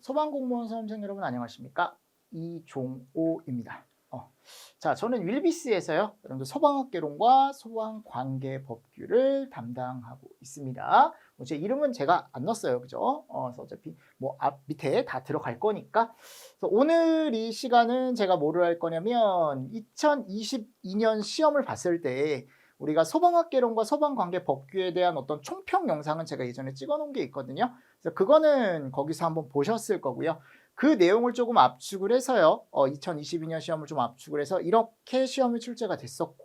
소방공무원 수험생 여러분 안녕하십니까? 이종호입니다. 자, 저는 윌비스에서요, 여러분들 소방학개론과 소방관계법규를 담당하고 있습니다. 제 이름은 제가 안 넣었어요, 그죠? 그래서 어차피 앞 밑에 다 들어갈 거니까. 그래서 오늘 이 시간은 제가 뭐를 할 거냐면 2022년 시험을 봤을 때 우리가 소방학개론과 소방관계법규에 대한 어떤 총평 영상은 제가 예전에 찍어놓은 게 있거든요. 그래서 그거는 거기서 한번 보셨을 거고요. 그 내용을 조금 압축을 해서요. 2022년 시험을 좀 압축을 해서 이렇게 시험이 출제가 됐었고,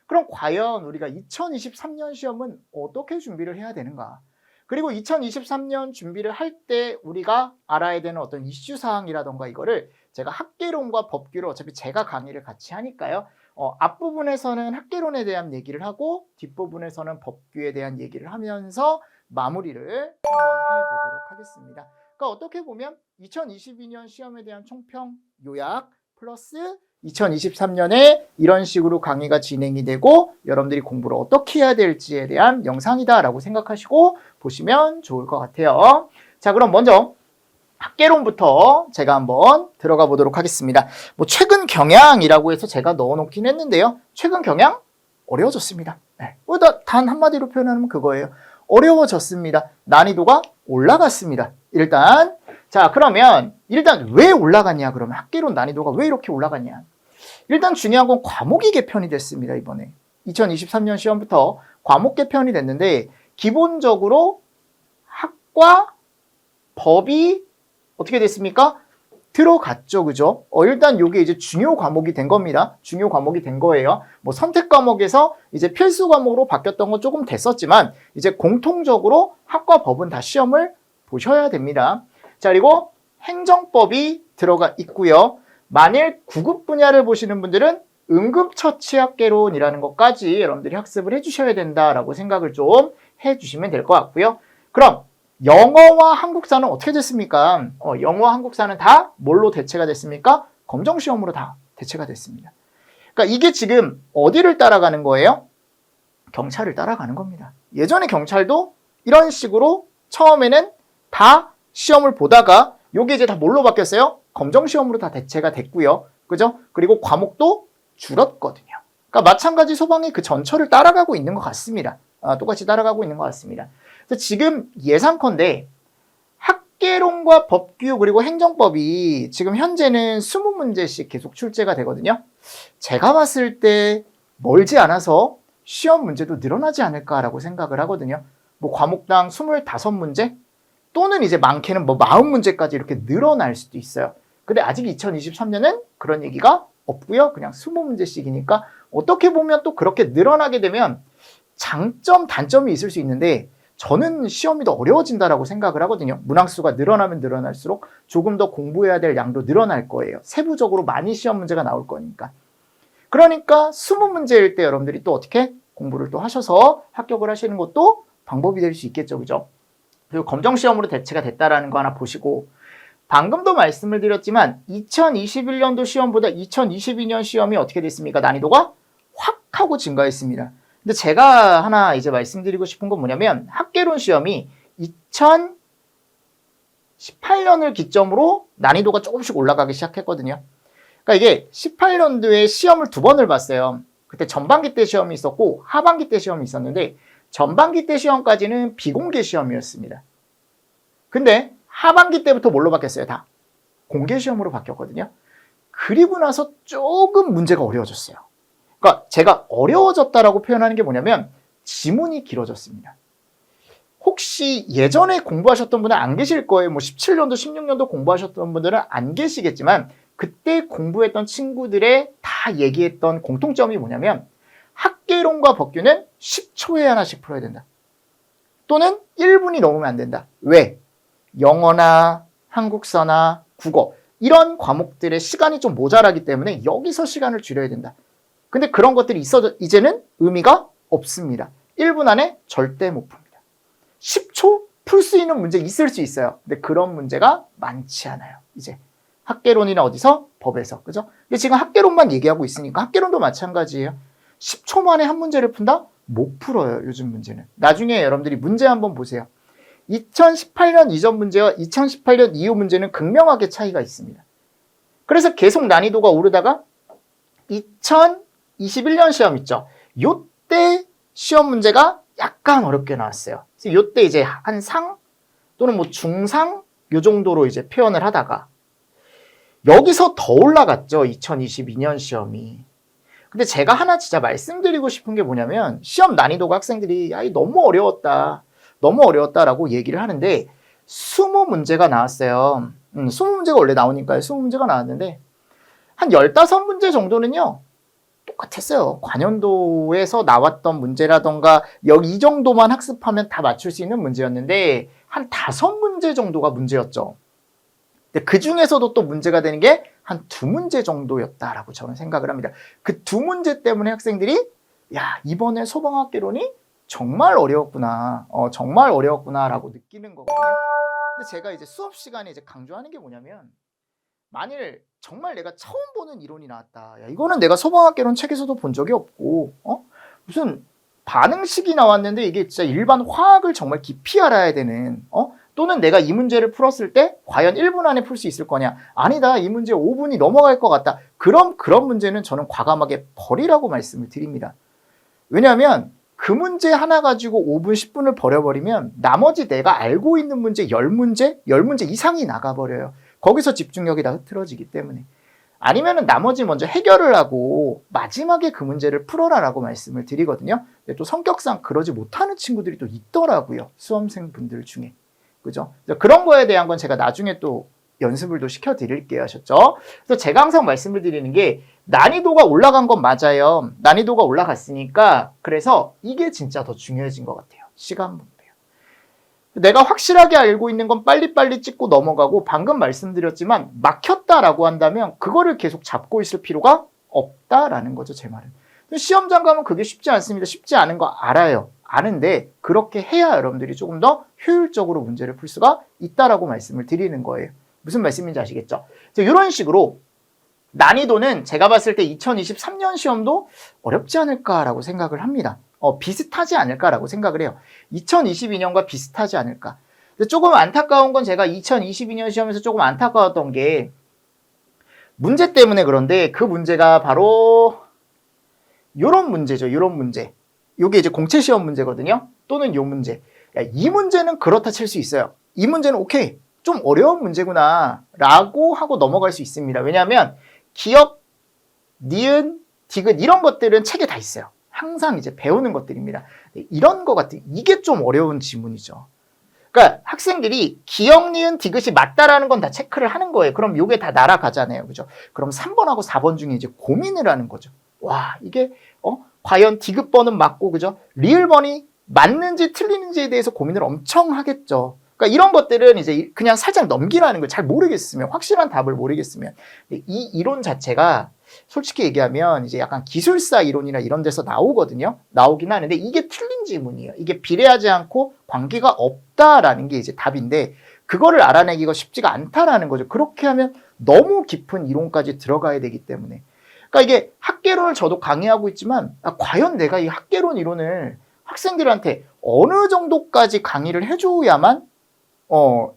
그럼 과연 우리가 2023년 시험은 어떻게 준비를 해야 되는가? 그리고 2023년 준비를 할 때 우리가 알아야 되는 어떤 이슈 사항이라던가 이거를 제가 학개론과 법규를 어차피 제가 강의를 같이 하니까요. 앞부분에서는 학개론에 대한 얘기를 하고 뒷부분에서는 법규에 대한 얘기를 하면서 마무리를 한번 해보도록 하겠습니다. 그러니까 어떻게 보면 2022년 시험에 대한 총평 요약 플러스 2023년에 이런 식으로 강의가 진행이 되고 여러분들이 공부를 어떻게 해야 될지에 대한 영상이다라고 생각하시고 보시면 좋을 것 같아요. 자, 그럼 먼저 학개론부터 제가 한번 들어가 보도록 하겠습니다. 최근 경향이라고 해서 제가 넣어놓긴 했는데요. 최근 경향 어려워졌습니다. 네. 단 한마디로 표현하면 그거예요. 어려워졌습니다. 난이도가 올라갔습니다. 일단 자, 그러면 일단 왜 올라갔냐? 그러면 학개론 난이도가 왜 이렇게 올라갔냐? 일단 중요한 건 과목이 개편이 됐습니다. 이번에 2023년 시험부터 과목 개편이 됐는데 기본적으로 학과 법이 어떻게 됐습니까? 들어갔죠, 그죠? 일단 이게 이제 중요 과목이 된 겁니다. 중요 과목이 된 거예요. 선택 과목에서 이제 필수 과목으로 바뀌었던 건 조금 됐었지만 이제 공통적으로 학과 법은 다 시험을 보셔야 됩니다. 자, 그리고 행정법이 들어가 있고요. 만일 9급 분야를 보시는 분들은 응급처치학개론이라는 것까지 여러분들이 학습을 해주셔야 된다라고 생각을 좀 해주시면 될 것 같고요. 그럼 영어와 한국사는 어떻게 됐습니까? 영어와 한국사는 다 뭘로 대체가 됐습니까? 검정시험으로 다 대체가 됐습니다. 그러니까 이게 지금 어디를 따라가는 거예요? 경찰을 따라가는 겁니다. 예전에 경찰도 이런 식으로 처음에는 다 시험을 보다가 요게 이제 다 뭘로 바뀌었어요? 검정시험으로 다 대체가 됐고요. 그죠? 그리고 과목도 줄었거든요. 그러니까 마찬가지 소방이 그 전철을 따라가고 있는 것 같습니다. 똑같이 따라가고 있는 것 같습니다. 그래서 지금 예상컨대 학개론과 법규 그리고 행정법이 지금 현재는 20문제씩 계속 출제가 되거든요. 제가 봤을 때 멀지 않아서 시험 문제도 늘어나지 않을까라고 생각을 하거든요. 과목당 25문제 또는 이제 많게는 40문제까지 이렇게 늘어날 수도 있어요. 근데 아직 2023년은 그런 얘기가 없고요. 그냥 20문제씩이니까 어떻게 보면 또 그렇게 늘어나게 되면 장점, 단점이 있을 수 있는데 저는 시험이 더 어려워진다라고 생각을 하거든요. 문항수가 늘어나면 늘어날수록 조금 더 공부해야 될 양도 늘어날 거예요. 세부적으로 많이 시험 문제가 나올 거니까. 그러니까 20문제일 때 여러분들이 또 어떻게 공부를 또 하셔서 합격을 하시는 것도 방법이 될 수 있겠죠. 그죠? 그리고 검정시험으로 대체가 됐다라는 거 하나 보시고, 방금도 말씀을 드렸지만 2021년도 시험보다 2022년 시험이 어떻게 됐습니까? 난이도가 확 하고 증가했습니다. 근데 제가 하나 이제 말씀드리고 싶은 건 뭐냐면 학개론 시험이 2018년을 기점으로 난이도가 조금씩 올라가기 시작했거든요. 그러니까 이게 18년도에 시험을 2번을 봤어요. 그때 전반기 때 시험이 있었고 하반기 때 시험이 있었는데 전반기 때 시험까지는 비공개 시험이었습니다. 근데 하반기 때부터 뭘로 바뀌었어요? 다 공개 시험으로 바뀌었거든요. 그리고 나서 조금 문제가 어려워졌어요. 그러니까 제가 어려워졌다라고 표현하는 게 뭐냐면 지문이 길어졌습니다. 혹시 예전에 공부하셨던 분은 안 계실 거예요. 17년도, 16년도 공부하셨던 분들은 안 계시겠지만 그때 공부했던 친구들의 다 얘기했던 공통점이 뭐냐면 학개론과 법규는 10초에 하나씩 풀어야 된다. 또는 1분이 넘으면 안 된다. 왜? 영어나 한국사나 국어 이런 과목들의 시간이 좀 모자라기 때문에 여기서 시간을 줄여야 된다. 근데 그런 것들이 이제는 의미가 없습니다. 1분 안에 절대 못 풉니다. 10초 풀 수 있는 문제 있을 수 있어요. 근데 그런 문제가 많지 않아요. 이제 학개론이나 어디서? 법에서. 그죠? 근데 지금 학개론만 얘기하고 있으니까 학개론도 마찬가지예요. 10초 만에 한 문제를 푼다? 못 풀어요. 요즘 문제는. 나중에 여러분들이 문제 한번 보세요. 2018년 이전 문제와 2018년 이후 문제는 극명하게 차이가 있습니다. 그래서 계속 난이도가 오르다가 2021년 시험 있죠. 요때 시험 문제가 약간 어렵게 나왔어요. 그래서 요때 이제 한 상 또는 뭐 중상 요 정도로 이제 표현을 하다가 여기서 더 올라갔죠. 2022년 시험이. 근데 제가 하나 진짜 말씀드리고 싶은 게 뭐냐면 시험 난이도가 학생들이 야, 이거 너무 어려웠다. 너무 어려웠다라고 얘기를 하는데 20문제가 나왔어요. 20문제가 원래 나오니까요. 20문제가 나왔는데 한 15문제 정도는요. 똑같았어요. 관연도에서 나왔던 문제라던가 여기 이 정도만 학습하면 다 맞출 수 있는 문제였는데 한 5문제 정도가 문제였죠. 근데 그 중에서도 또 문제가 되는 게 한 2문제 정도였다라고 저는 생각을 합니다. 그 2문제 때문에 학생들이 야, 이번에 소방학개론이 정말 어려웠구나. 정말 어려웠구나라고 느끼는 거거든요. 근데 제가 이제 수업 시간에 이제 강조하는 게 뭐냐면 만일 정말 내가 처음 보는 이론이 나왔다. 야, 이거는 내가 소방학개론 책에서도 본 적이 없고, 무슨 반응식이 나왔는데 이게 진짜 일반 화학을 정말 깊이 알아야 되는, 또는 내가 이 문제를 풀었을 때 과연 1분 안에 풀 수 있을 거냐? 아니다. 이 문제 5분이 넘어갈 것 같다. 그런 문제는 저는 과감하게 버리라고 말씀을 드립니다. 왜냐하면 그 문제 하나 가지고 5분, 10분을 버려버리면 나머지 내가 알고 있는 문제 10문제 이상이 나가버려요. 거기서 집중력이 다 흐트러지기 때문에. 아니면은 나머지 먼저 해결을 하고 마지막에 그 문제를 풀어라라고 말씀을 드리거든요. 근데 또 성격상 그러지 못하는 친구들이 또 있더라고요. 수험생 분들 중에. 그죠? 그런 거에 대한 건 제가 나중에 또 연습을 또 시켜드릴게요. 하셨죠? 그래서 제가 항상 말씀을 드리는 게 난이도가 올라간 건 맞아요. 난이도가 올라갔으니까 그래서 이게 진짜 더 중요해진 것 같아요. 시간 분배요. 내가 확실하게 알고 있는 건 빨리빨리 찍고 넘어가고 방금 말씀드렸지만 막혔다라고 한다면 그거를 계속 잡고 있을 필요가 없다라는 거죠. 제 말은. 시험장 가면 그게 쉽지 않습니다. 쉽지 않은 거 알아요. 아는데 그렇게 해야 여러분들이 조금 더 효율적으로 문제를 풀 수가 있다라고 말씀을 드리는 거예요. 무슨 말씀인지 아시겠죠? 이런 식으로 난이도는 제가 봤을 때 2023년 시험도 어렵지 않을까라고 생각을 합니다. 비슷하지 않을까라고 생각을 해요. 2022년과 비슷하지 않을까. 근데 조금 안타까운 건 제가 2022년 시험에서 조금 안타까웠던 게 문제 때문에 그런데 그 문제가 바로 요런 문제죠. 요런 문제. 요게 이제 공채 시험 문제거든요. 또는 요 문제. 야, 이 문제는 그렇다 칠 수 있어요. 이 문제는 오케이. 좀 어려운 문제구나 라고 하고 넘어갈 수 있습니다. 왜냐하면 기억, 니은, 디귿 이런 것들은 책에 다 있어요. 항상 이제 배우는 것들입니다. 이런 거 같은 이게 좀 어려운 지문이죠. 그러니까 학생들이 기억, 니은, 디귿이 맞다라는 건 다 체크를 하는 거예요. 그럼 요게 다 날아가잖아요. 그죠? 그럼 3번하고 4번 중에 이제 고민을 하는 거죠. 와, 이게 과연 디귿번은 맞고 그죠? 리을번이 맞는지 틀리는지에 대해서 고민을 엄청 하겠죠. 그러니까 이런 것들은 이제 그냥 살짝 넘기라는 걸 잘 모르겠으면, 확실한 답을 모르겠으면 이 이론 자체가 솔직히 얘기하면 이제 약간 기술사 이론이나 이런 데서 나오거든요. 나오긴 하는데 이게 틀린 지문이에요. 이게 비례하지 않고 관계가 없다라는 게 이제 답인데 그거를 알아내기가 쉽지가 않다라는 거죠. 그렇게 하면 너무 깊은 이론까지 들어가야 되기 때문에. 그러니까 이게 학개론을 저도 강의하고 있지만 과연 내가 이 학개론 이론을 학생들한테 어느 정도까지 강의를 해줘야만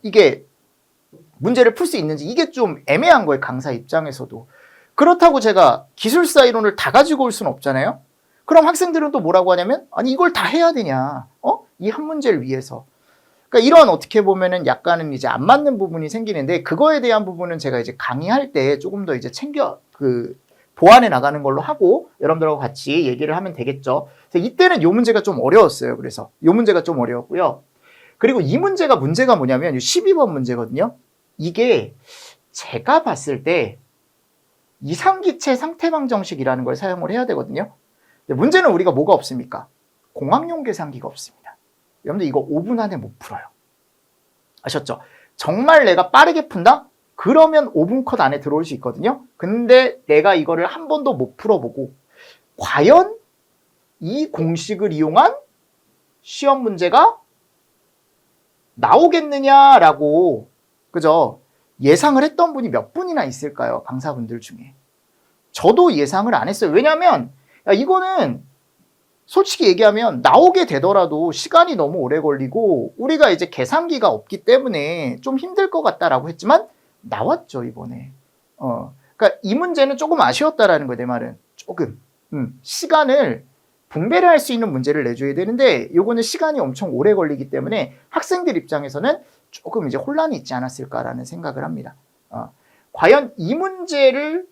이게 문제를 풀 수 있는지 이게 좀 애매한 거예요. 강사 입장에서도. 그렇다고 제가 기술사 이론을 다 가지고 올 수는 없잖아요. 그럼 학생들은 또 뭐라고 하냐면 아니 이걸 다 해야 되냐. 이 한 문제를 위해서. 그러니까 이런 어떻게 보면은 약간은 이제 안 맞는 부분이 생기는데 그거에 대한 부분은 제가 이제 강의할 때 조금 더 이제 챙겨 보완해 나가는 걸로 하고 여러분들하고 같이 얘기를 하면 되겠죠. 그래서 이때는 요 문제가 좀 어려웠어요. 그래서 요 문제가 좀 어려웠고요. 그리고 이 문제가 뭐냐면 12번 문제거든요. 이게 제가 봤을 때 이상기체 상태방 정식이라는 걸 사용을 해야 되거든요. 근데 문제는 우리가 뭐가 없습니까? 공학용 계산기가 없습니다. 여러분들 이거 5분 안에 못 풀어요. 아셨죠? 정말 내가 빠르게 푼다? 그러면 5분 컷 안에 들어올 수 있거든요. 근데 내가 이거를 한 번도 못 풀어보고 과연 이 공식을 이용한 시험 문제가 나오겠느냐라고 그죠? 예상을 했던 분이 몇 분이나 있을까요? 강사분들 중에. 저도 예상을 안 했어요. 왜냐하면 이거는 솔직히 얘기하면 나오게 되더라도 시간이 너무 오래 걸리고 우리가 이제 계산기가 없기 때문에 좀 힘들 것 같다라고 했지만 나왔죠, 이번에. 그러니까 이 문제는 조금 아쉬웠다라는 거예요, 내 말은. 조금. 시간을 분배를 할 수 있는 문제를 내줘야 되는데 요거는 시간이 엄청 오래 걸리기 때문에 학생들 입장에서는 조금 이제 혼란이 있지 않았을까라는 생각을 합니다. 과연 이 문제를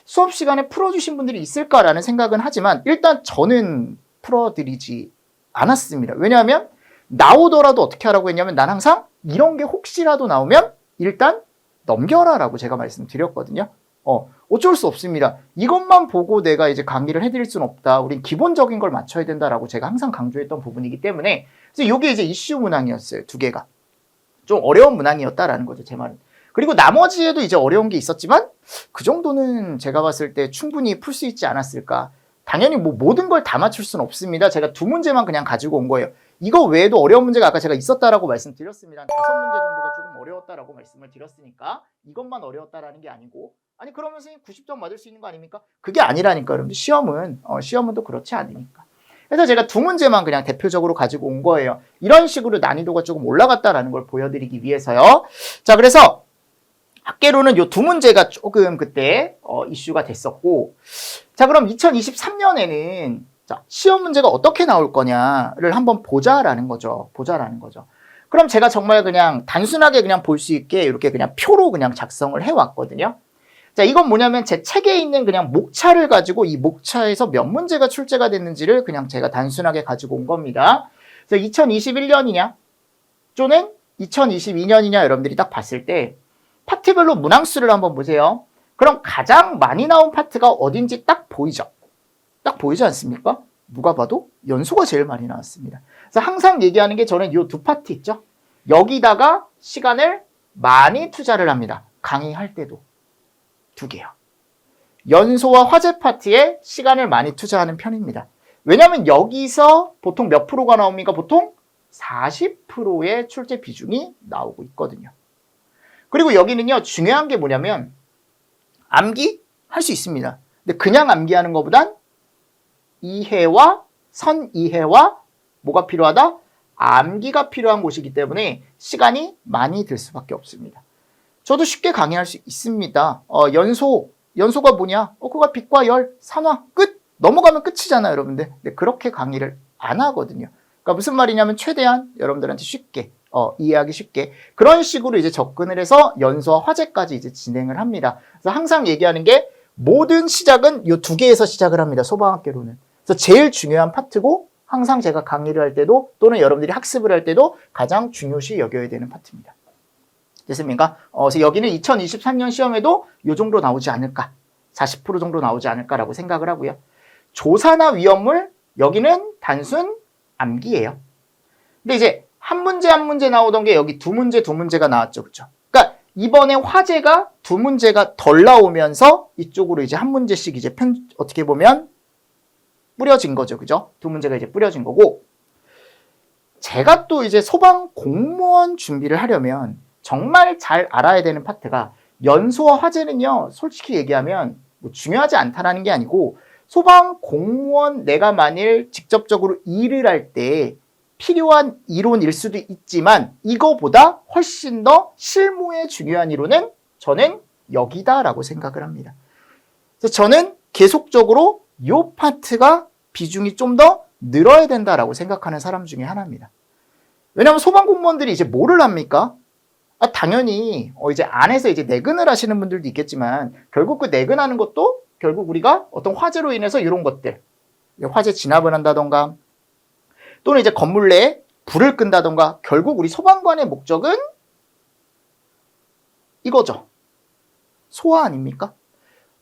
수업 시간에 풀어주신 분들이 있을까라는 생각은 하지만 일단 저는 풀어드리지 않았습니다. 왜냐하면 나오더라도 어떻게 하라고 했냐면 난 항상 이런 게 혹시라도 나오면 일단 넘겨라라고 제가 말씀드렸거든요. 어쩔 수 없습니다. 이것만 보고 내가 이제 강의를 해드릴 수는 없다. 우린 기본적인 걸 맞춰야 된다라고 제가 항상 강조했던 부분이기 때문에 그래서 이게 이제 이슈 문항이었어요. 두 개가. 좀 어려운 문항이었다라는 거죠, 제 말은. 그리고 나머지에도 이제 어려운 게 있었지만 그 정도는 제가 봤을 때 충분히 풀 수 있지 않았을까. 당연히 뭐 모든 걸 다 맞출 수는 없습니다. 제가 두 문제만 그냥 가지고 온 거예요. 이거 외에도 어려운 문제가 아까 제가 있었다라고 말씀드렸습니다. 한 5문제 정도가 조금 어려웠다라고 말씀을 드렸으니까 이것만 어려웠다라는 게 아니고 아니 그러면 선생님 90점 맞을 수 있는 거 아닙니까? 그게 아니라니까 여러분들. 시험은 또 그렇지 않으니까. 그래서 제가 두 문제만 그냥 대표적으로 가지고 온 거예요. 이런 식으로 난이도가 조금 올라갔다라는 걸 보여드리기 위해서요. 자, 그래서 학계로는 요 두 문제가 조금 그때 이슈가 됐었고, 자 그럼 2023년에는 자, 시험 문제가 어떻게 나올 거냐를 한번 보자라는 거죠. 그럼 제가 정말 그냥 단순하게 그냥 볼 수 있게 이렇게 그냥 표로 그냥 작성을 해왔거든요. 자, 이건 뭐냐면 제 책에 있는 그냥 목차를 가지고 이 목차에서 몇 문제가 출제가 됐는지를 그냥 제가 단순하게 가지고 온 겁니다. 그래서 2021년이냐 또는 2022년이냐 여러분들이 딱 봤을 때 파트별로 문항수를 한번 보세요. 그럼 가장 많이 나온 파트가 어딘지 딱 보이죠? 딱 보이지 않습니까? 누가 봐도 연소가 제일 많이 나왔습니다. 그래서 항상 얘기하는 게 저는 이 두 파트 있죠? 여기다가 시간을 많이 투자를 합니다. 강의할 때도. 두 개요. 연소와 화제 파트에 시간을 많이 투자하는 편입니다. 왜냐하면 여기서 보통 몇 프로가 나옵니까? 보통 40%의 출제 비중이 나오고 있거든요. 그리고 여기는요, 중요한 게 뭐냐면 암기 할 수 있습니다. 근데 그냥 암기하는 것보단 이해와 선이해와 뭐가 필요하다? 암기가 필요한 곳이기 때문에 시간이 많이 들 수밖에 없습니다. 저도 쉽게 강의할 수 있습니다. 연소가 뭐냐? 그거가 빛과 열, 산화, 끝! 넘어가면 끝이잖아요, 여러분들. 근데 그렇게 강의를 안 하거든요. 그러니까 무슨 말이냐면 최대한 여러분들한테 쉽게 이해하기 쉽게 그런 식으로 이제 접근을 해서 연소와 화제까지 이제 진행을 합니다. 그래서 항상 얘기하는 게 모든 시작은 이 두 개에서 시작을 합니다. 소방학개론은. 그래서 제일 중요한 파트고 항상 제가 강의를 할 때도 또는 여러분들이 학습을 할 때도 가장 중요시 여겨야 되는 파트입니다. 됐습니까? 그래서 여기는 2023년 시험에도 이 정도 나오지 않을까, 40% 정도 나오지 않을까라고 생각을 하고요. 조사나 위험물 여기는 단순 암기예요. 근데 이제 한 문제 한 문제 나오던 게 여기 두 문제가 나왔죠, 그렇죠? 그러니까 이번에 화제가 두 문제가 덜 나오면서 이쪽으로 이제 한 문제씩 이제 어떻게 보면 뿌려진 거죠, 그죠? 두 문제가 이제 뿌려진 거고, 제가 또 이제 소방 공무원 준비를 하려면 정말 잘 알아야 되는 파트가 연소와 화제는요, 솔직히 얘기하면 뭐 중요하지 않다라는 게 아니고 소방 공무원 내가 만일 직접적으로 일을 할 때 필요한 이론일 수도 있지만 이거보다 훨씬 더 실무에 중요한 이론은 저는 여기다라고 생각을 합니다. 그래서 저는 계속적으로 이 파트가 비중이 좀 더 늘어야 된다라고 생각하는 사람 중에 하나입니다. 왜냐하면 소방공무원들이 이제 뭐를 합니까? 당연히 이제 안에서 이제 내근을 하시는 분들도 있겠지만 결국 그 내근하는 것도 결국 우리가 어떤 화재로 인해서 이런 것들, 화재 진압을 한다던가 또는 이제 건물 내에 불을 끈다던가 결국 우리 소방관의 목적은 이거죠. 소화 아닙니까?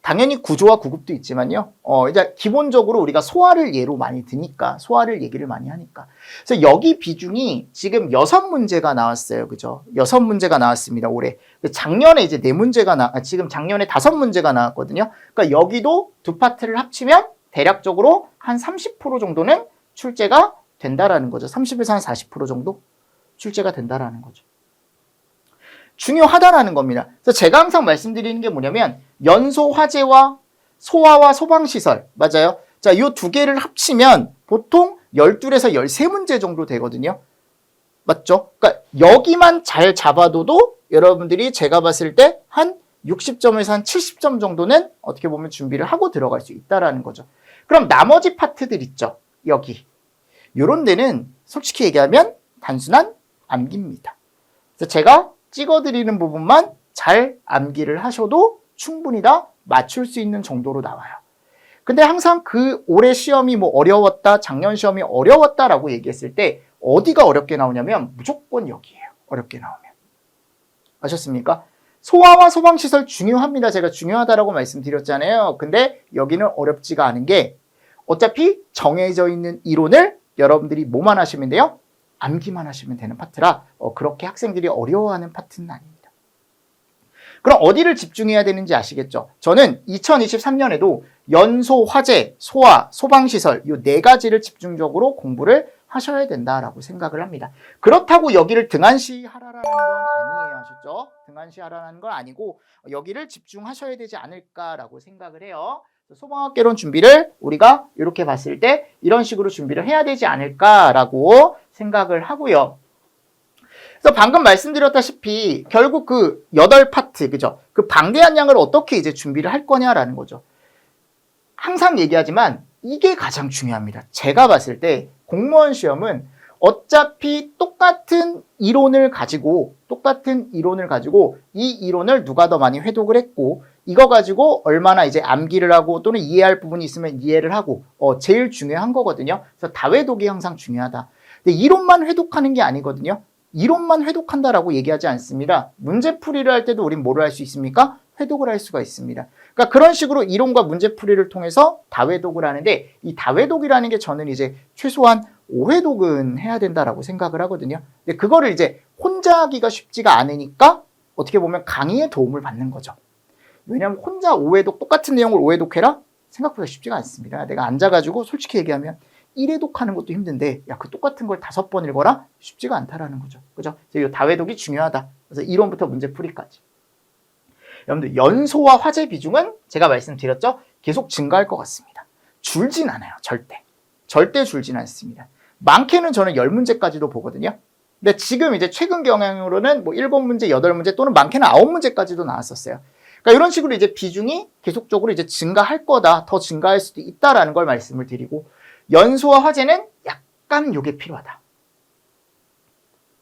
당연히 구조와 구급도 있지만요. 이제 기본적으로 우리가 소화를 예로 많이 드니까 소화를 얘기를 많이 하니까. 그래서 여기 비중이 지금 6문제가 나왔어요. 그죠? 6문제가 나왔습니다. 올해. 작년에 이제 4문제가 지금 작년에 5문제가 나왔거든요. 그러니까 여기도 두 파트를 합치면 대략적으로 한 30% 정도는 출제가 된다라는 거죠. 30에서 한 40% 정도 출제가 된다라는 거죠. 중요하다라는 겁니다. 그래서 제가 항상 말씀드리는 게 뭐냐면 연소 화재와 소화와 소방시설, 맞아요. 자, 이 두 개를 합치면 보통 12에서 13문제 정도 되거든요. 맞죠? 그러니까 여기만 잘 잡아둬도 여러분들이 제가 봤을 때 한 60점에서 한 70점 정도는 어떻게 보면 준비를 하고 들어갈 수 있다라는 거죠. 그럼 나머지 파트들 있죠. 여기. 요런 데는 솔직히 얘기하면 단순한 암기입니다. 그래서 제가 찍어드리는 부분만 잘 암기를 하셔도 충분히 다 맞출 수 있는 정도로 나와요. 근데 항상 그 올해 시험이 뭐 어려웠다, 작년 시험이 어려웠다라고 얘기했을 때 어디가 어렵게 나오냐면 무조건 여기예요. 어렵게 나오면. 아셨습니까? 소아와 소방시설 중요합니다. 제가 중요하다라고 말씀드렸잖아요. 근데 여기는 어렵지가 않은 게 어차피 정해져 있는 이론을 여러분들이 뭐만 하시면 돼요? 암기만 하시면 되는 파트라 그렇게 학생들이 어려워하는 파트는 아닙니다. 그럼 어디를 집중해야 되는지 아시겠죠? 저는 2023년에도 연소, 화재, 소아, 소방시설 이 네 가지를 집중적으로 공부를 하셔야 된다라고 생각을 합니다. 그렇다고 여기를 등한시하라는 건 아니에요. 아셨죠? 등한시하라는 건 아니고 여기를 집중하셔야 되지 않을까라고 생각을 해요. 소방학개론 준비를 우리가 이렇게 봤을 때 이런 식으로 준비를 해야 되지 않을까라고 생각을 하고요. 그래서 방금 말씀드렸다시피 결국 그 8파트, 그죠? 그 방대한 양을 어떻게 이제 준비를 할 거냐라는 거죠. 항상 얘기하지만 이게 가장 중요합니다. 제가 봤을 때 공무원 시험은 어차피 똑같은 이론을 가지고 이 이론을 누가 더 많이 회독을 했고 이거 가지고 얼마나 이제 암기를 하고 또는 이해할 부분이 있으면 이해를 하고 제일 중요한 거거든요. 그래서 다회독이 항상 중요하다. 근데 이론만 회독하는 게 아니거든요. 이론만 회독한다라고 얘기하지 않습니다. 문제풀이를 할 때도 우린 뭐를 할 수 있습니까? 회독을 할 수가 있습니다. 그러니까 그런 식으로 이론과 문제풀이를 통해서 다회독을 하는데 이 다회독이라는 게 저는 이제 최소한 5회독은 해야 된다라고 생각을 하거든요. 근데 그거를 이제 혼자 하기가 쉽지가 않으니까 어떻게 보면 강의의 도움을 받는 거죠. 왜냐하면 혼자 5회독 똑같은 내용을 5회독해라? 생각보다 쉽지가 않습니다. 내가 앉아가지고 솔직히 얘기하면 1회독 하는 것도 힘든데 야, 그 똑같은 걸 5번 읽어라? 쉽지가 않다라는 거죠. 그죠? 그래서 이 다회독이 중요하다. 그래서 이론부터 문제풀이까지. 여러분들 연소와 화재 비중은 제가 말씀드렸죠? 계속 증가할 것 같습니다. 줄진 않아요. 절대 줄진 않습니다. 많게는 저는 10문제까지도 보거든요. 근데 지금 이제 최근 경향으로는 뭐 7문제, 8문제 또는 많게는 9문제까지도 나왔었어요. 그러니까 이런 식으로 이제 비중이 계속적으로 이제 증가할 거다. 더 증가할 수도 있다라는 걸 말씀을 드리고 연소와 화재는 약간 요게 필요하다.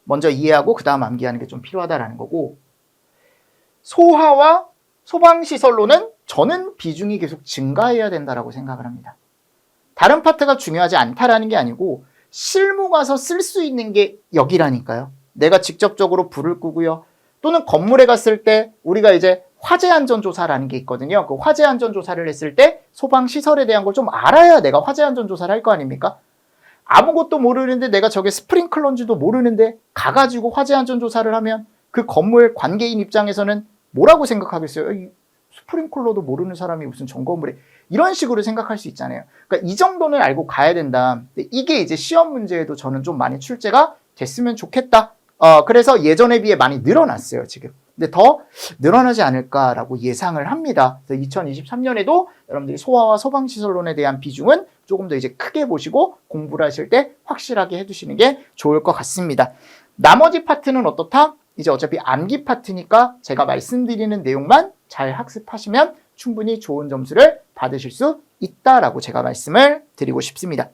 먼저 이해하고 그 다음 암기하는 게 좀 필요하다라는 거고 소화와 소방시설로는 저는 비중이 계속 증가해야 된다라고 생각을 합니다. 다른 파트가 중요하지 않다라는 게 아니고 실무 가서 쓸 수 있는 게 여기라니까요. 내가 직접적으로 불을 끄고요. 또는 건물에 갔을 때 우리가 이제 화재안전조사라는 게 있거든요. 그 화재안전조사를 했을 때 소방시설에 대한 걸 좀 알아야 내가 화재안전조사를 할 거 아닙니까? 아무것도 모르는데 내가 저게 스프링클러인지도 모르는데 가가지고 화재안전조사를 하면 그 건물 관계인 입장에서는 뭐라고 생각하겠어요? 스프링클러도 모르는 사람이 무슨 점검을 해. 이런 식으로 생각할 수 있잖아요. 그러니까 이 정도는 알고 가야 된다. 근데 이게 이제 시험 문제에도 저는 좀 많이 출제가 됐으면 좋겠다. 그래서 예전에 비해 많이 늘어났어요, 지금. 근데 더 늘어나지 않을까라고 예상을 합니다. 그래서 2023년에도 여러분들이 소아와 소방시설론에 대한 비중은 조금 더 이제 크게 보시고 공부를 하실 때 확실하게 해두시는 게 좋을 것 같습니다. 나머지 파트는 어떻다? 이제 어차피 암기 파트니까 제가 말씀드리는 내용만 잘 학습하시면 충분히 좋은 점수를 받으실 수 있다라고 제가 말씀을 드리고 싶습니다.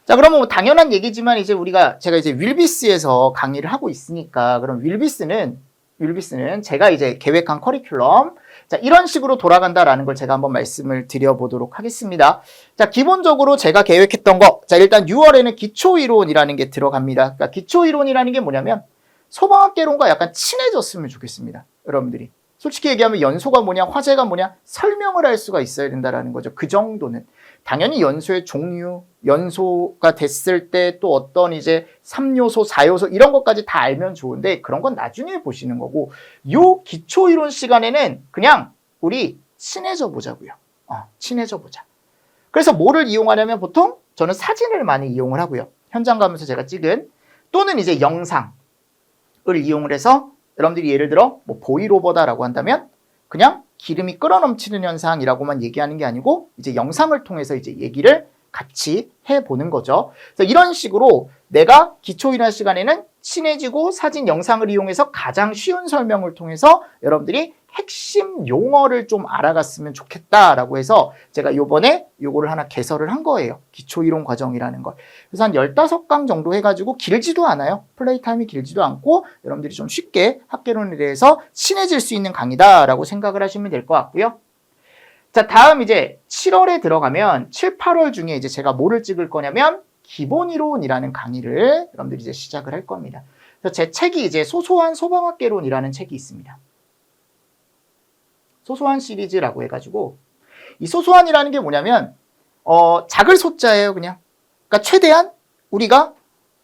자, 그러면 뭐 당연한 얘기지만 이제 제가 이제 윌비스에서 강의를 하고 있으니까 그럼 윌비스는 제가 이제 계획한 커리큘럼 자, 이런 식으로 돌아간다라는 걸 제가 한번 말씀을 드려보도록 하겠습니다. 자, 기본적으로 제가 계획했던 거, 자, 일단 6월에는 기초이론이라는 게 들어갑니다. 그러니까 기초이론이라는 게 뭐냐면 소방학개론과 약간 친해졌으면 좋겠습니다. 여러분들이. 솔직히 얘기하면 연소가 뭐냐, 화재가 뭐냐 설명을 할 수가 있어야 된다는 거죠. 그 정도는. 당연히 연소의 종류, 연소가 됐을 때 또 어떤 이제 3요소, 4요소 이런 것까지 다 알면 좋은데 그런 건 나중에 보시는 거고 요 기초이론 시간에는 그냥 우리 친해져 보자고요. 친해져 보자. 그래서 뭐를 이용하냐면 보통 저는 사진을 많이 이용을 하고요. 현장 가면서 제가 찍은 또는 이제 영상을 이용을 해서 여러분들이 예를 들어 뭐 보이로버다라고 한다면 그냥 기름이 끓어넘치는 현상이라고만 얘기하는 게 아니고 이제 영상을 통해서 이제 얘기를 같이 해보는 거죠. 그래서 이런 식으로 내가 기초이론 시간에는 친해지고 사진 영상을 이용해서 가장 쉬운 설명을 통해서 여러분들이 핵심 용어를 좀 알아갔으면 좋겠다라고 해서 제가 요번에 요거를 하나 개설을 한 거예요. 기초이론 과정이라는 걸. 그래서 한 15강 정도 해가지고 길지도 않아요. 플레이 타임이 길지도 않고 여러분들이 좀 쉽게 학개론에 대해서 친해질 수 있는 강의다라고 생각을 하시면 될 것 같고요. 자, 다음 이제 7월에 들어가면 7, 8월 중에 이제 제가 뭐를 찍을 거냐면 기본이론이라는 강의를 여러분들이 이제 시작을 할 겁니다. 그래서 제 책이 이제 소소한 소방학개론이라는 책이 있습니다. 소소한 시리즈라고 해가지고 이 소소한이라는 게 뭐냐면 작을 소자예요, 그냥. 그러니까 최대한 우리가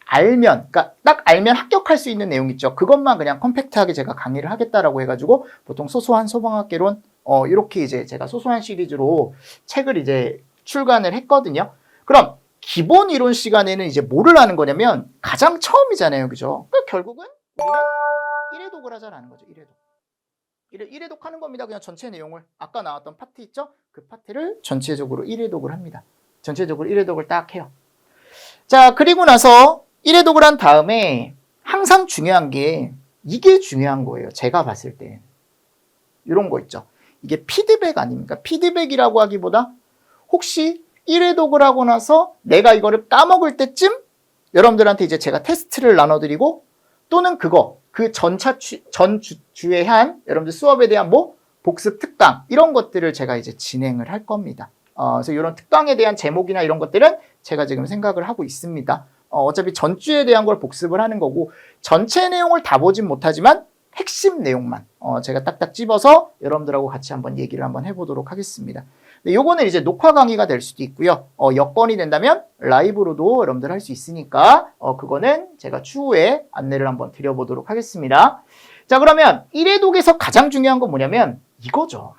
알면, 그러니까 딱 알면 합격할 수 있는 내용 있죠. 그것만 그냥 컴팩트하게 제가 강의를 하겠다라고 해가지고 보통 소소한 소방학개론 이렇게 이제 제가 소소한 시리즈로 책을 이제 출간을 했거든요. 그럼 기본 이론 시간에는 이제 뭐를 하는 거냐면 가장 처음이잖아요, 그죠? 그러니까 결국은 우리는 1회독을 하자라는 거죠. 1회독 하는 겁니다. 그냥 전체 내용을 아까 나왔던 파트 있죠? 그 파트를 전체적으로 1회독을 합니다. 전체적으로 1회독을 딱 해요. 자, 그리고 나서 1회독을 한 다음에 항상 중요한 게 이게 중요한 거예요. 제가 봤을 때 이런 거 있죠. 이게 피드백 아닙니까? 피드백이라고 하기보다 혹시 1회독을 하고 나서 내가 이거를 까먹을 때쯤 여러분들한테 이제 제가 테스트를 나눠드리고 또는 그 주에 한 여러분들 수업에 대한 뭐 복습 특강 이런 것들을 제가 이제 진행을 할 겁니다. 그래서 이런 특강에 대한 제목이나 이런 것들은 제가 지금 생각을 하고 있습니다. 어차피 전주에 대한 걸 복습을 하는 거고 전체 내용을 다 보진 못하지만 핵심 내용만 제가 딱딱 집어서 여러분들하고 같이 한번 얘기를 한번 해보도록 하겠습니다. 요거는 이제 녹화 강의가 될 수도 있고요. 여건이 된다면 라이브로도 여러분들 할 수 있으니까 그거는 제가 추후에 안내를 한번 드려보도록 하겠습니다. 자, 그러면 1회독에서 가장 중요한 건 뭐냐면 이거죠.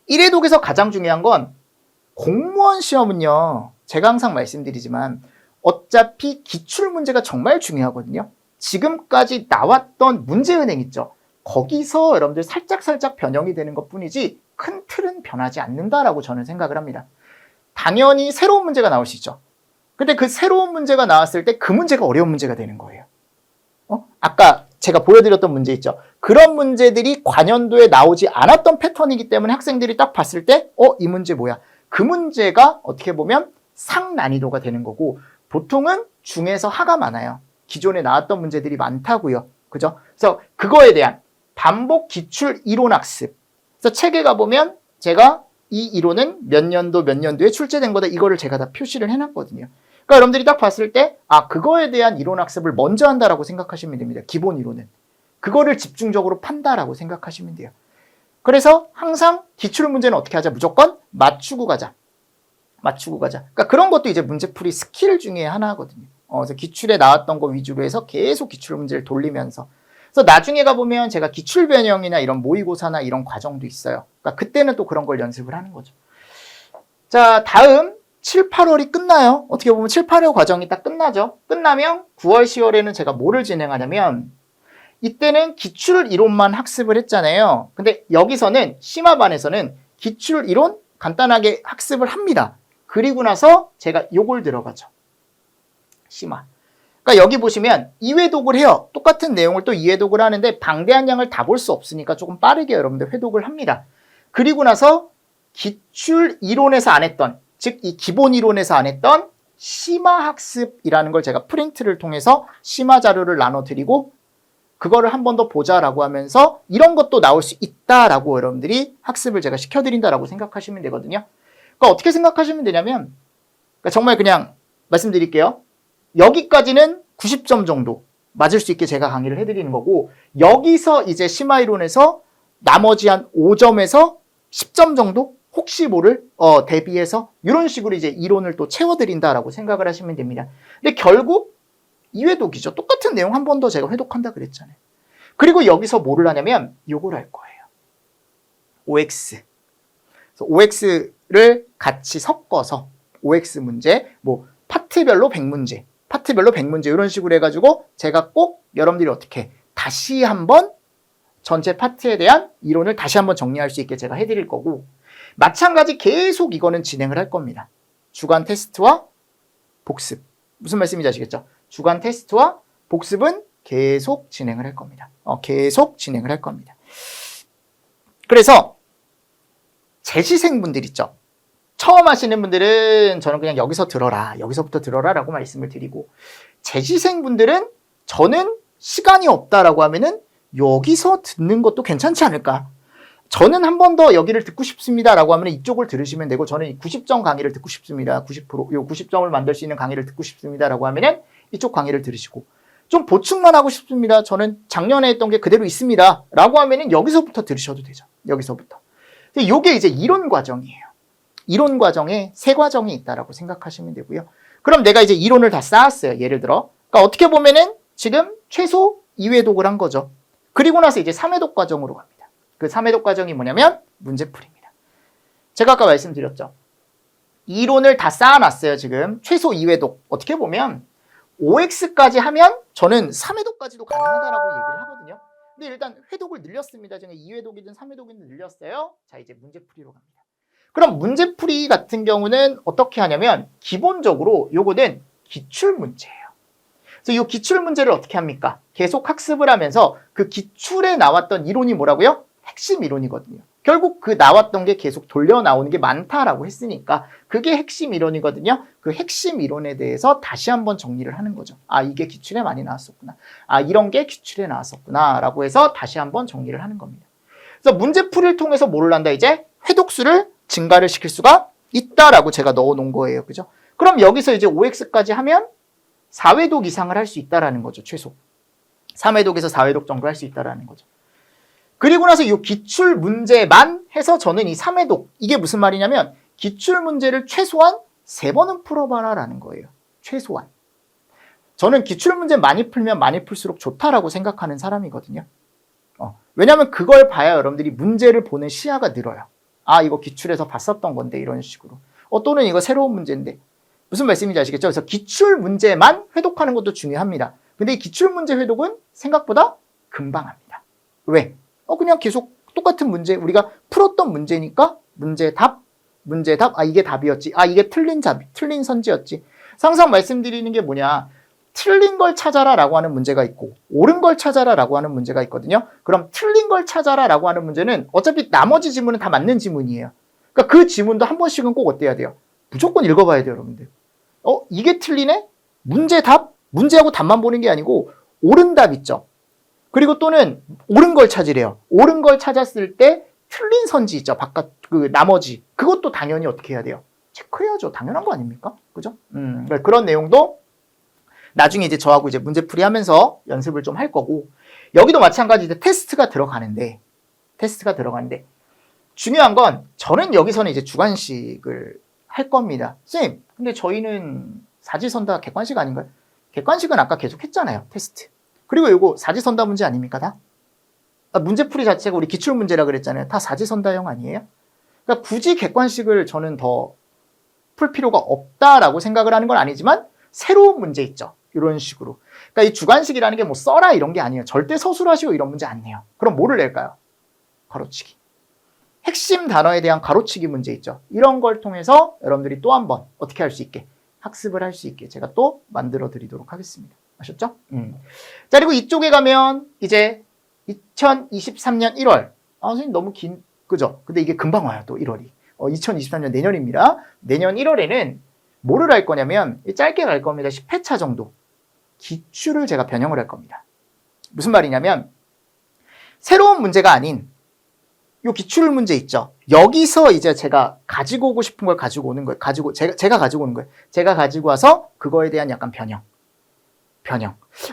1회독에서 가장 중요한 건 공무원 시험은요. 제가 항상 말씀드리지만 어차피 기출문제가 정말 중요하거든요. 지금까지 나왔던 문제은행 있죠. 거기서 여러분들 살짝 변형이 되는 것뿐이지 큰 틀은 변하지 않는다라고 저는 생각을 합니다. 당연히 새로운 문제가 나올 수 있죠. 근데 그 새로운 문제가 나왔을 때 그 문제가 어려운 문제가 되는 거예요. 아까 제가 보여드렸던 문제 있죠. 그런 문제들이 관연도에 나오지 않았던 패턴이기 때문에 학생들이 딱 봤을 때 이 문제 뭐야? 그 문제가 어떻게 보면 상난이도가 되는 거고 보통은 중에서 하가 많아요. 기존에 나왔던 문제들이 많다고요. 그죠? 그래서 그거에 대한 반복 기출 이론 학습. 그래서 책에 가보면 제가 이 이론은 몇 년도에 출제된 거다. 이거를 제가 다 표시를 해놨거든요. 그러니까 여러분들이 딱 봤을 때 그거에 대한 이론 학습을 먼저 한다라고 생각하시면 됩니다. 기본 이론은. 그거를 집중적으로 판다라고 생각하시면 돼요. 그래서 항상 기출 문제는 어떻게 하자? 무조건 맞추고 가자. 그러니까 그런 것도 이제 문제풀이 스킬 중에 하나거든요. 그래서 기출에 나왔던 거 위주로 해서 계속 기출 문제를 돌리면서 그래서 나중에 가보면 제가 기출 변형이나 이런 모의고사나 이런 과정도 있어요. 그러니까 그때는 또 그런 걸 연습을 하는 거죠. 자, 다음 7, 8월이 끝나요. 어떻게 보면 7, 8월 과정이 딱 끝나죠. 끝나면 9월, 10월에는 제가 뭐를 진행하냐면 이때는 기출 이론만 학습을 했잖아요. 근데 여기서는 심화반에서는 기출 이론 간단하게 학습을 합니다. 그리고 나서 제가 요걸 들어가죠. 심화. 그러니까 여기 보시면 2회독을 해요. 똑같은 내용을 또 2회독을 하는데 방대한 양을 다 볼 수 없으니까 조금 빠르게 여러분들 회독을 합니다. 그리고 나서 기출 이론에서 안 했던, 즉 이 기본 이론에서 안 했던 심화 학습이라는 걸 제가 프린트를 통해서 심화 자료를 나눠드리고 그거를 한 번 더 보자라고 하면서 이런 것도 나올 수 있다라고 여러분들이 학습을 제가 시켜드린다라고 생각하시면 되거든요. 그러니까 어떻게 생각하시면 되냐면 그러니까 정말 그냥 말씀드릴게요. 여기까지는 90점 정도 맞을 수 있게 제가 강의를 해드리는 거고 여기서 이제 심화이론에서 나머지 한 5점에서 10점 정도 혹시 모를 대비해서 이런 식으로 이제 이론을 또 채워드린다라고 생각을 하시면 됩니다. 근데 결국 2회독이죠. 똑같은 내용 한 번 더 제가 회독한다 그랬잖아요. 그리고 여기서 뭐를 하냐면 요걸 할 거예요. OX. 그래서 OX를 같이 섞어서 OX 문제, 뭐 파트별로 100문제, 파트별로 100문제 이런 식으로 해가지고 제가 꼭 여러분들이 어떻게 다시 한번 전체 파트에 대한 이론을 다시 한번 정리할 수 있게 제가 해드릴 거고, 마찬가지 계속 이거는 진행을 할 겁니다. 주간 테스트와 복습. 무슨 말씀인지 아시겠죠? 주간 테스트와 복습은 계속 진행을 할 겁니다. 계속 진행을 할 겁니다. 그래서 재시생분들 있죠? 처음 하시는 분들은 저는 그냥 여기서 들어라, 여기서부터 들어라 라고 말씀을 드리고, 재시생분들은 저는 시간이 없다라고 하면은 여기서 듣는 것도 괜찮지 않을까? 저는 한 번 더 여기를 듣고 싶습니다 라고 하면 이쪽을 들으시면 되고, 저는 90점 강의를 듣고 싶습니다. 90점을 만들 수 있는 강의를 듣고 싶습니다 라고 하면은 이쪽 강의를 들으시고, 좀 보충만 하고 싶습니다. 저는 작년에 했던 게 그대로 있습니다 라고 하면은 여기서부터 들으셔도 되죠. 여기서부터. 이게 이제 이론 과정이에요. 이론 과정에 세 과정이 있다라고 생각하시면 되고요. 그럼 내가 이제 이론을 다 쌓았어요. 예를 들어. 그러니까 어떻게 보면은 지금 최소 2회독을 한 거죠. 그리고 나서 이제 3회독 과정으로 갑니다. 그 3회독 과정이 뭐냐면 문제풀이입니다. 제가 아까 말씀드렸죠. 이론을 다 쌓아놨어요. 지금 최소 2회독. 어떻게 보면 OX까지 하면 저는 3회독까지도 가능하다라고 얘기를 하거든요. 근데 일단 회독을 늘렸습니다. 지금 2회독이든 3회독이든 늘렸어요. 자, 이제 문제풀이로 갑니다. 그럼 문제풀이 같은 경우는 어떻게 하냐면 기본적으로 요거는 기출문제예요. 그래서 이 기출문제를 어떻게 합니까? 계속 학습을 하면서 그 기출에 나왔던 이론이 뭐라고요? 핵심 이론이거든요. 결국 그 나왔던 게 계속 돌려 나오는 게 많다라고 했으니까 그게 핵심 이론이거든요. 그 핵심 이론에 대해서 다시 한번 정리를 하는 거죠. 아, 이게 기출에 많이 나왔었구나. 아, 이런 게 기출에 나왔었구나. 라고 해서 다시 한번 정리를 하는 겁니다. 그래서 문제풀이를 통해서 뭐를 한다? 이제 회독수를 증가를 시킬 수가 있다라고 제가 넣어 놓은 거예요. 그죠? 그럼 여기서 이제 OX까지 하면 4회독 이상을 할 수 있다라는 거죠. 최소. 3회독에서 4회독 정도 할 수 있다라는 거죠. 그리고 나서 이 기출 문제만 해서 저는 이 3회독, 이게 무슨 말이냐면 기출 문제를 최소한 3번은 풀어봐라 라는 거예요. 최소한. 저는 기출 문제 많이 풀면 많이 풀수록 좋다라고 생각하는 사람이거든요. 왜냐하면 그걸 봐야 여러분들이 문제를 보는 시야가 늘어요. 아, 이거 기출에서 봤었던 건데 이런 식으로. 또는 이거 새로운 문제인데. 무슨 말씀인지 아시겠죠? 그래서 기출 문제만 회독하는 것도 중요합니다. 근데 이 기출 문제 회독은 생각보다 금방 합니다. 왜? 그냥 계속 똑같은 문제, 우리가 풀었던 문제니까 문제 답, 아, 이게 답이었지. 아, 이게 틀린 선지였지. 항상 말씀드리는 게 뭐냐. 틀린 걸 찾아라 라고 하는 문제가 있고 옳은 걸 찾아라 라고 하는 문제가 있거든요. 그럼 틀린 걸 찾아라 라고 하는 문제는 어차피 나머지 지문은 다 맞는 지문이에요. 그러니까 그 지문도 한 번씩은 꼭 어때야 돼요? 무조건 읽어봐야 돼요, 여러분들. 이게 틀리네? 문제 답? 문제하고 답만 보는 게 아니고 옳은 답 있죠. 그리고 또는 옳은 걸 찾으래요. 옳은 걸 찾았을 때 틀린 선지 있죠. 바깥 나머지 그것도 당연히 어떻게 해야 돼요? 체크해야죠. 당연한 거 아닙니까? 그죠? 그런 내용도 나중에 이제 저하고 이제 문제풀이 하면서 연습을 좀 할 거고, 여기도 마찬가지 이제 테스트가 들어가는데 중요한 건 저는 여기서는 이제 주관식을 할 겁니다. 선생님, 근데 저희는 사지선다 객관식 아닌가요? 객관식은 아까 계속 했잖아요. 테스트. 그리고 이거 사지선다 문제 아닙니까 다? 문제풀이 자체가 우리 기출문제라 그랬잖아요. 다 사지선다형 아니에요? 그러니까 굳이 객관식을 저는 더 풀 필요가 없다라고 생각을 하는 건 아니지만 새로운 문제 있죠. 이런 식으로. 그러니까 이 주관식이라는 게 뭐 써라 이런 게 아니에요. 절대 서술하시오 이런 문제 안 내요. 그럼 뭐를 낼까요? 가로치기. 핵심 단어에 대한 가로치기 문제 있죠. 이런 걸 통해서 여러분들이 또 한 번 어떻게 할 수 있게 학습을 할 수 있게 제가 또 만들어 드리도록 하겠습니다. 아셨죠? 자, 그리고 이쪽에 가면 이제 2023년 1월. 선생님 너무 그죠? 근데 이게 금방 와요, 또 1월이. 2023년 내년입니다. 내년 1월에는 뭐를 할 거냐면 짧게 갈 겁니다. 10회차 정도. 기출을 제가 변형을 할 겁니다. 무슨 말이냐면 새로운 문제가 아닌 요 기출 문제 있죠. 여기서 이제 제가 가지고 오고 싶은 걸 가지고 오는 거예요. 제가 가지고 오는 거예요. 제가 가지고 와서 그거에 대한 약간 변형.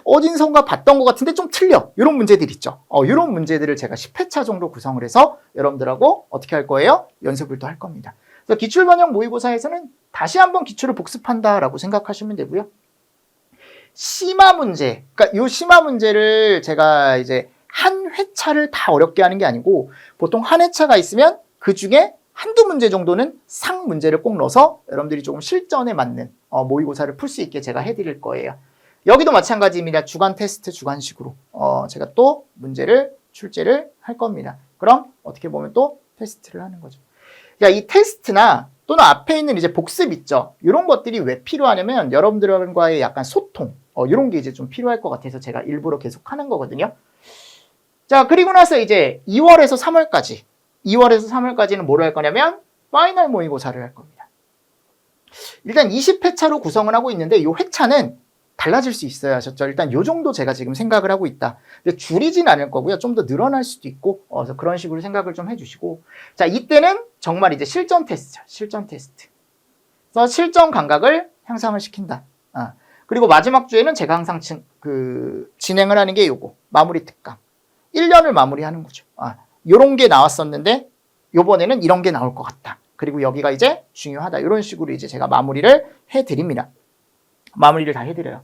어딘선가 봤던 것 같은데 좀 틀려. 이런 문제들 있죠. 이런 문제들을 제가 10회차 정도 구성을 해서 여러분들하고 어떻게 할 거예요? 연습을 또 할 겁니다. 그래서 기출 변형 모의고사에서는 다시 한번 기출을 복습한다라고 생각하시면 되고요. 심화 문제, 그러니까 이 심화 문제를 제가 이제 한 회차를 다 어렵게 하는 게 아니고 보통 한 회차가 있으면 그 중에 한두 문제 정도는 상 문제를 꼭 넣어서 여러분들이 조금 실전에 맞는 모의고사를 풀 수 있게 제가 해드릴 거예요. 여기도 마찬가지입니다. 주간 테스트 주관식으로 제가 또 문제를 출제를 할 겁니다. 그럼 어떻게 보면 또 테스트를 하는 거죠. 자, 이 테스트나 또는 앞에 있는 이제 복습 있죠. 이런 것들이 왜 필요하냐면 여러분들과의 약간 소통, 이런 게 이제 좀 필요할 것 같아서 제가 일부러 계속 하는 거거든요. 자, 그리고 나서 이제 2월에서 3월까지는 뭐를 할 거냐면 파이널 모의고사를 할 겁니다. 일단 20회차로 구성을 하고 있는데 이 회차는 달라질 수 있어요. 하셨죠? 일단 요 정도 제가 지금 생각을 하고 있다. 근데 줄이진 않을 거고요. 좀 더 늘어날 수도 있고, 그래서 그런 식으로 생각을 좀 해주시고. 자, 이때는 정말 이제 실전 테스트. 그래서 실전 감각을 향상을 시킨다. 그리고 마지막 주에는 제가 항상 진행을 하는 게 요거. 마무리 특강. 1년을 마무리하는 거죠. 요런 게 나왔었는데, 요번에는 이런 게 나올 것 같다. 그리고 여기가 이제 중요하다. 이런 식으로 이제 제가 마무리를 해드립니다. 마무리를 다 해드려요.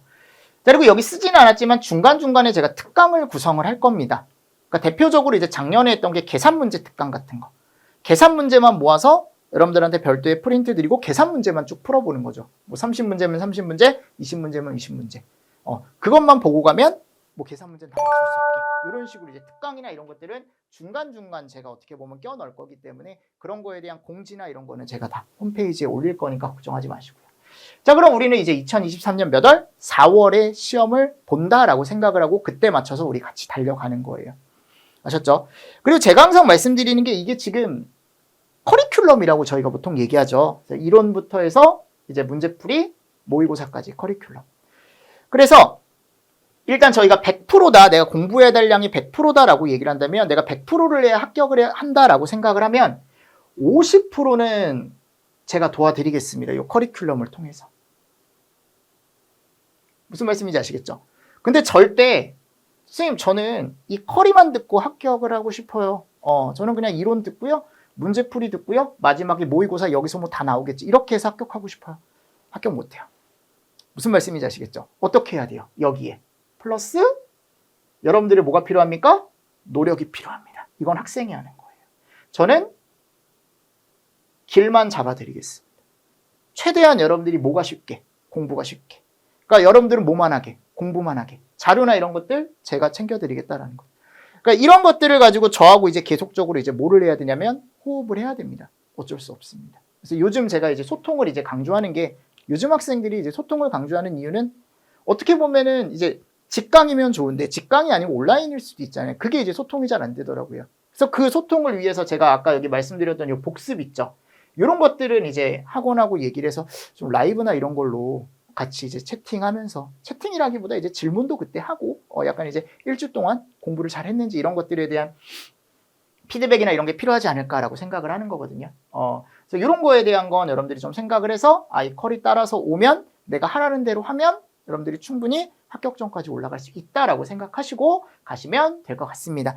그리고 여기 쓰지는 않았지만 중간중간에 제가 특강을 구성을 할 겁니다. 그러니까 대표적으로 이제 작년에 했던 게 계산 문제 특강 같은 거. 계산 문제만 모아서 여러분들한테 별도의 프린트 드리고 계산 문제만 쭉 풀어보는 거죠. 뭐 30문제면 30문제, 20문제면 20문제. 그것만 보고 가면 뭐 계산 문제는 다 맞출 수 있게. 이런 식으로 이제 특강이나 이런 것들은 중간중간 제가 어떻게 보면 껴 넣을 거기 때문에 그런 거에 대한 공지나 이런 거는 제가 다 홈페이지에 올릴 거니까 걱정하지 마시고요. 자, 그럼 우리는 이제 2023년 몇 월? 4월에 시험을 본다라고 생각을 하고 그때 맞춰서 우리 같이 달려가는 거예요. 아셨죠? 그리고 제가 항상 말씀드리는 게 이게 지금 커리큘럼이라고 저희가 보통 얘기하죠. 이론부터 해서 이제 문제풀이, 모의고사까지 커리큘럼. 그래서 일단 저희가 100%다, 내가 공부해야 될 양이 100%다라고 얘기를 한다면 내가 100%를 해야 합격을 한다라고 생각을 하면 50%는 제가 도와드리겠습니다. 이 커리큘럼을 통해서. 무슨 말씀인지 아시겠죠? 근데 절대 선생님 저는 이 커리만 듣고 합격을 하고 싶어요. 저는 그냥 이론 듣고요. 문제풀이 듣고요. 마지막에 모의고사 여기서 뭐 다 나오겠지. 이렇게 해서 합격하고 싶어요. 합격 못해요. 무슨 말씀인지 아시겠죠? 어떻게 해야 돼요? 여기에. 플러스 여러분들이 뭐가 필요합니까? 노력이 필요합니다. 이건 학생이 하는 거예요. 저는 길만 잡아드리겠습니다. 최대한 여러분들이 뭐가 쉽게, 공부가 쉽게. 그러니까 여러분들은 뭐만 하게, 공부만 하게. 자료나 이런 것들 제가 챙겨드리겠다라는 거예요. 그러니까 이런 것들을 가지고 저하고 이제 계속적으로 이제 뭐를 해야 되냐면 호흡을 해야 됩니다. 어쩔 수 없습니다. 그래서 요즘 제가 이제 소통을 이제 강조하는 게 요즘 학생들이 이제 소통을 강조하는 이유는 어떻게 보면은 이제 직강이면 좋은데 직강이 아니고 온라인일 수도 있잖아요. 그게 이제 소통이 잘 안 되더라고요. 그래서 그 소통을 위해서 제가 아까 여기 말씀드렸던 이 복습 있죠. 이런 것들은 이제 학원하고 얘기를 해서 좀 라이브나 이런 걸로 같이 이제 채팅하면서 채팅이라기보다 이제 질문도 그때 하고 약간 이제 일주 동안 공부를 잘 했는지 이런 것들에 대한 피드백이나 이런 게 필요하지 않을까라고 생각을 하는 거거든요. 그래서 이런 거에 대한 건 여러분들이 좀 생각을 해서 이 컬이 따라서 오면 내가 하라는 대로 하면 여러분들이 충분히 합격점까지 올라갈 수 있다라고 생각하시고 가시면 될 것 같습니다.